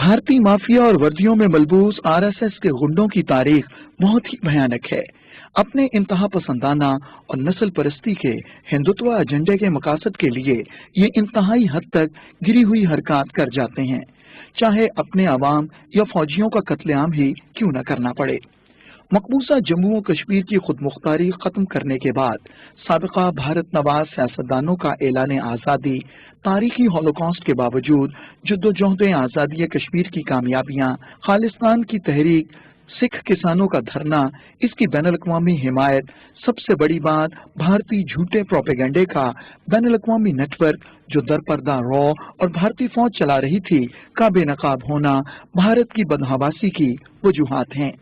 भारतीय माफिया और वर्दियों में मलबूस आरएसएस के गुंडों की तारीख बहुत ही भयानक है। अपने इंतहा पसंदाना और नस्ल परस्ती के हिंदुत्व एजेंडे के मकासद के लिए ये इंतहाई हद तक गिरी हुई हरकत कर जाते हैं, चाहे अपने अवाम या फौजियों का कत्लेआम ही क्यों न करना पड़े। मकबूजा जम्मू और कश्मीर की खुद मुख्तारी खत्म करने के बाद साबिका भारत नवाज सियासतदानों का ऐलान आज़ादी, तारीखी हॉलोकॉस्ट के बावजूद जद्दोजहद आज़ादी कश्मीर की कामयाबियां, खालिस्तान की तहरीक, सिख किसानों का धरना, इसकी बैनुल-अक़वामी हिमायत, सबसे बड़ी बात भारतीय झूठे प्रोपेगेंडे का बैनुल-अक़वामी नेटवर्क जो दरपर्दा रॉ और भारतीय फौज चला रही थी का बेनकाब होना भारत की बदहवासी की वजूहात हैं।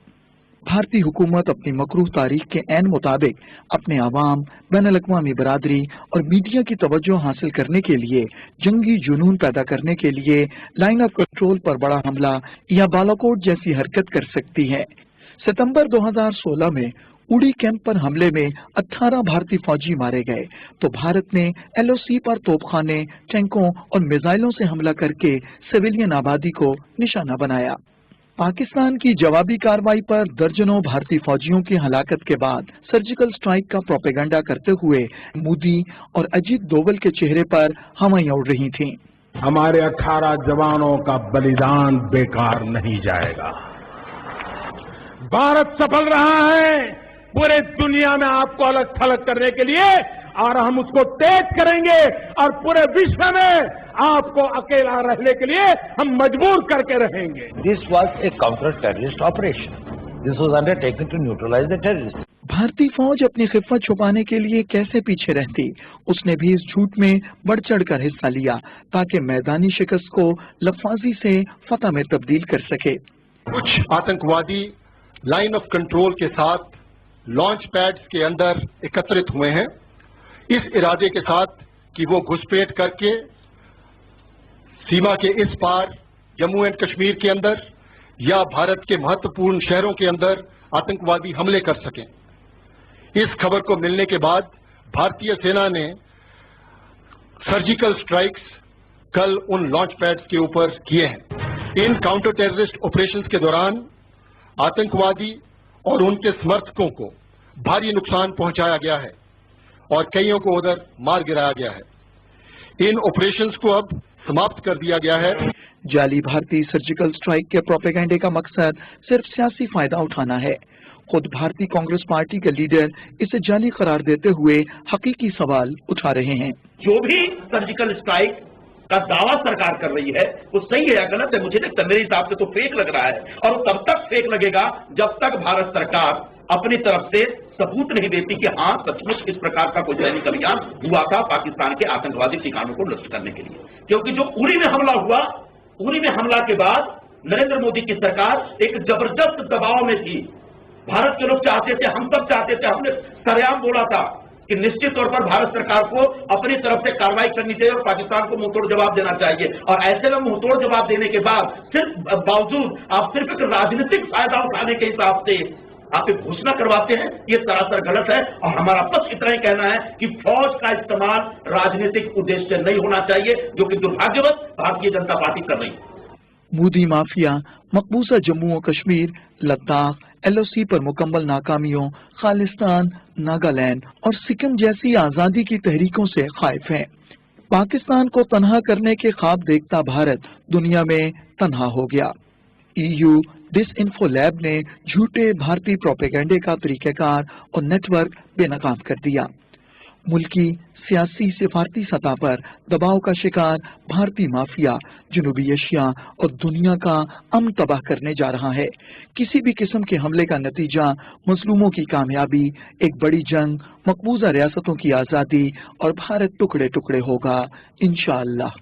भारतीय हुकूमत अपनी मकरूह तारीख के ऐन मुताबिक अपने अवाम, बैनुल-अक़वामी बरादरी और मीडिया की तवज्जो हासिल करने के लिए जंगी जुनून पैदा करने के लिए लाइन ऑफ कंट्रोल पर बड़ा हमला या बालाकोट जैसी हरकत कर सकती है। सितंबर 2016 में उड़ी कैंप पर हमले में 18 भारतीय फौजी मारे गए तो भारत ने एलओसी पर तोपखाने, टैंकों और मिसाइलों से हमला करके सिविलियन आबादी को निशाना बनाया। पाकिस्तान की जवाबी कार्रवाई पर दर्जनों भारतीय फौजियों की हलाकत के बाद सर्जिकल स्ट्राइक का प्रोपेगेंडा करते हुए मोदी और अजीत डोवल के चेहरे पर हवाएं उड़ रही थीं। हमारे 18 जवानों का बलिदान बेकार नहीं जाएगा। भारत सफल रहा है पूरे दुनिया में आपको अलग थलग करने के लिए, और हम उसको तेज करेंगे और पूरे विश्व में आपको अकेला रहने के लिए हम मजबूर करके रहेंगे। This was a counter-terrorist operation. This was undertaken to neutralize the terrorists. भारतीय फौज अपनी खिफत छुपाने के लिए कैसे पीछे रहती, उसने भी इस झूठ में बढ़ चढ़ कर हिस्सा लिया ताकि मैदानी शिकस्त को लफाजी से फतह में तब्दील कर सके। कुछ आतंकवादी लाइन ऑफ कंट्रोल के साथ लॉन्च पैड्स के अंदर एकत्रित हुए हैं, इस इरादे के साथ कि वो घुसपैठ करके सीमा के इस पार जम्मू एंड कश्मीर के अंदर या भारत के महत्वपूर्ण शहरों के अंदर आतंकवादी हमले कर सकें। इस खबर को मिलने के बाद भारतीय सेना ने सर्जिकल स्ट्राइक्स कल उन लॉन्च पैड्स के ऊपर किए हैं। इन काउंटर टेररिस्ट ऑपरेशंस के दौरान आतंकवादी और उनके समर्थकों को भारी नुकसान पहुंचाया गया है और कईयों को उधर मार गिराया गया है। इन ऑपरेशंस को अब समाप्त कर दिया गया है। जाली भारतीय सर्जिकल स्ट्राइक के प्रोपेगेंडे का मकसद सिर्फ सियासी फायदा उठाना है। खुद भारतीय कांग्रेस पार्टी के लीडर इसे जाली करार देते हुए हकीकी सवाल उठा रहे हैं। जो भी सर्जिकल स्ट्राइक का दावा सरकार कर रही है वो सही है या गलत है मुझे नहीं, मेरे हिसाब से तो फेक लग रहा है, और वो तब तक फेक लगेगा जब तक भारत सरकार अपनी तरफ से सबूत नहीं देती कि हाँ सचमुच इस प्रकार का कोई सैनिक अभियान हुआ था पाकिस्तान के आतंकवादी ठिकानों को नष्ट करने के लिए। क्योंकि जो उरी में हमला हुआ, उरी में हमला के बाद नरेंद्र मोदी की सरकार एक जबरदस्त दबाव में थी। भारत के लोग चाहते थे, हम सब चाहते थे, हमने सरेआम बोला था कि निश्चित तौर पर भारत सरकार को अपनी तरफ से कार्रवाई करनी चाहिए और पाकिस्तान को मुंहतोड़ जवाब देना चाहिए। और ऐसे में मुंहतोड़ जवाब देने के बाद सिर्फ बावजूद आप सिर्फ एक राजनीतिक फायदा उठाने के हिसाब से आप एक घोषणा करवाते हैं, ये सरासर गलत है। और हमारा बस इतना ही कहना है कि फौज का इस्तेमाल राजनीतिक उद्देश्य से नहीं होना चाहिए, जो कि दुर्भाग्यवश भारतीय जनता पार्टी कर रही है। मोदी माफिया मकबूजा जम्मू और कश्मीर, लद्दाख, एलओसी पर मुकम्मल नाकामियों, खालिस्तान, नागालैंड और सिक्किम जैसी आजादी की तहरीकों से खाइफ हैं। पाकिस्तान को तनहा करने के ख्वाब देखता भारत दुनिया में तनहा हो गया। ईयू डिसइंफो लैब ने झूठे भारतीय प्रोपेगेंडे का तरीक़ेकार और नेटवर्क बेनकाब कर दिया। मुल्की सियासी सिफारती सतह पर दबाव का शिकार भारतीय माफिया जनूबी एशिया और दुनिया का अमन तबाह करने जा रहा है। किसी भी किस्म के हमले का नतीजा मजलूमों की कामयाबी, एक बड़ी जंग, मकबूजा रियासतों की आज़ादी और भारत टुकड़े टुकड़े होगा इंशाअल्लाह।